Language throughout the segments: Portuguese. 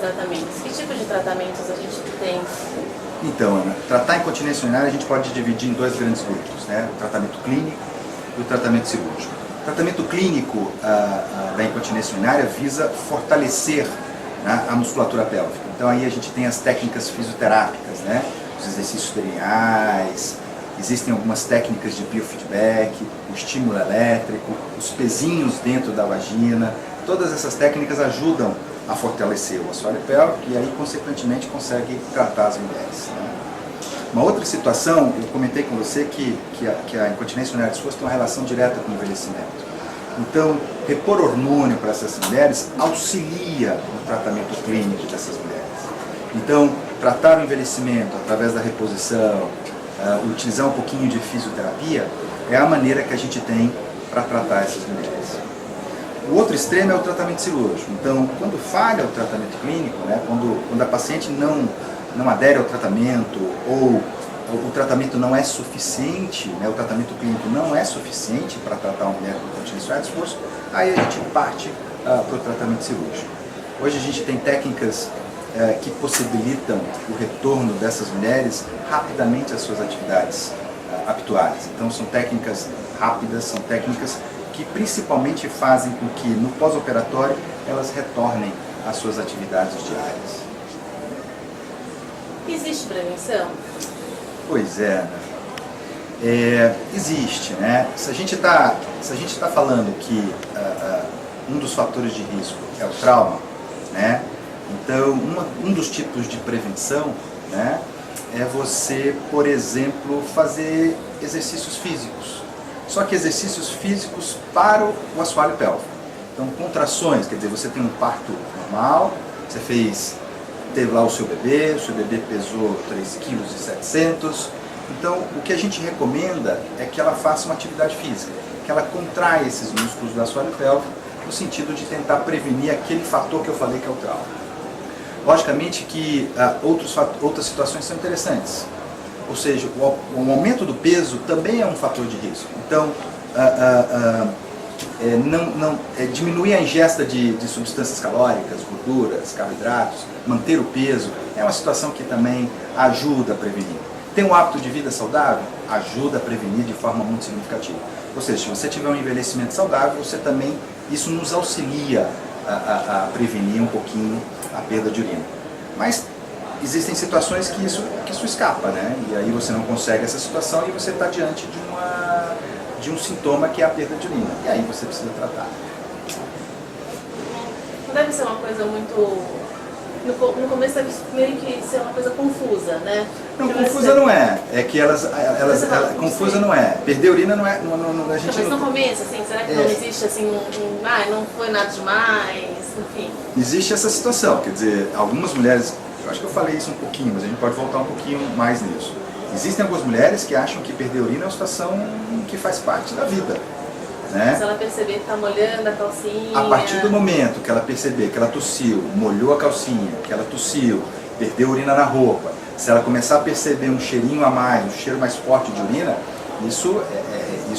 tratamentos? Que tipo de tratamentos a gente tem? Então, Ana, tratar incontinência urinária a gente pode dividir em dois grandes grupos, né? O tratamento clínico e o tratamento cirúrgico. O tratamento clínico da incontinência urinária visa fortalecer, né, a musculatura pélvica. Então aí a gente tem as técnicas fisioterápicas, né? Os exercícios perineais, existem algumas técnicas de biofeedback, o estímulo elétrico, os pezinhos dentro da vagina. Todas essas técnicas ajudam a fortalecer o assoalho pélvico e aí, consequentemente, consegue tratar as mulheres, né? Uma outra situação, eu comentei com você que a incontinência urinária exposta tem uma relação direta com o envelhecimento. Então, repor hormônio para essas mulheres auxilia no tratamento clínico dessas mulheres. Então, tratar o envelhecimento através da reposição, utilizar um pouquinho de fisioterapia, é a maneira que a gente tem para tratar essas mulheres. O outro extremo é o tratamento cirúrgico. Então, quando falha o tratamento clínico, né, quando a paciente não adere ao tratamento ou o tratamento não é suficiente, né, o tratamento clínico não é suficiente para tratar uma mulher com incontinência urinária exposta, aí a gente parte para o tratamento cirúrgico. Hoje a gente tem técnicas que possibilitam o retorno dessas mulheres rapidamente às suas atividades habituais. Então são técnicas rápidas, são técnicas que principalmente fazem com que no pós-operatório elas retornem às suas atividades diárias. Existe prevenção? Pois é, existe, né? Se a gente está falando que um dos fatores de risco é o trauma, né? Então um dos tipos de prevenção, né, é você, por exemplo, fazer exercícios físicos. Só que exercícios físicos para o assoalho pélvico. Então contrações, quer dizer, você tem um parto normal, você teve lá o seu bebê pesou 3,7 kg. Então, o que a gente recomenda é que ela faça uma atividade física, que ela contraia esses músculos do assoalho pélvico, no sentido de tentar prevenir aquele fator que eu falei que é o trauma. Logicamente que outras situações são interessantes, ou seja, o aumento do peso também é um fator de risco. Então, diminuir a ingesta de substâncias calóricas, gorduras, carboidratos, manter o peso, é uma situação que também ajuda a prevenir. Ter um hábito de vida saudável ajuda a prevenir de forma muito significativa. Ou seja, se você tiver um envelhecimento saudável, isso nos auxilia a prevenir um pouquinho a perda de urina. Mas existem situações que isso escapa, né? E aí você não consegue essa situação e você está diante de um sintoma que é a perda de urina. E aí você precisa tratar. Não deve ser uma coisa muito... No começo deve meio que ser uma coisa confusa, né? Não, confusa não é. É que confusa não é. Perder urina não é... a gente mas no começo, assim, será que não existe assim não foi nada demais, enfim? Existe essa situação, quer dizer, algumas mulheres... Eu acho que eu falei isso um pouquinho, mas a gente pode voltar um pouquinho mais nisso. Existem algumas mulheres que acham que perder urina é uma situação que faz parte da vida, né? Se ela perceber que está molhando a calcinha... A partir do momento que ela perceber que ela tossiu, molhou a calcinha, que ela tossiu, perdeu urina na roupa, se ela começar a perceber um cheirinho a mais, um cheiro mais forte de urina, isso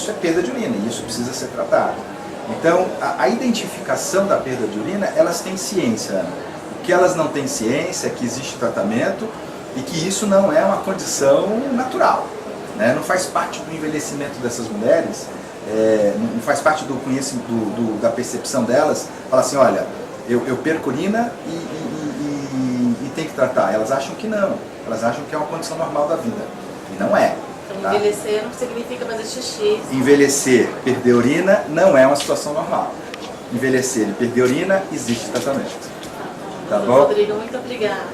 é perda de urina e isso precisa ser tratado. Então, a identificação da perda de urina, elas têm ciência, Ana. O que elas não têm ciência é que existe tratamento e que isso não é uma condição natural, né? Não faz parte do envelhecimento dessas mulheres, não faz parte do conhecimento, da percepção delas, falar assim, olha, eu perco urina e tem que tratar. Elas acham que não, elas acham que é uma condição normal da vida, e não é. Então, envelhecer não significa fazer xixi. Envelhecer, perder urina, não é uma situação normal. Envelhecer e perder urina, existe tratamento. Tá bom? Rodrigo, muito obrigada.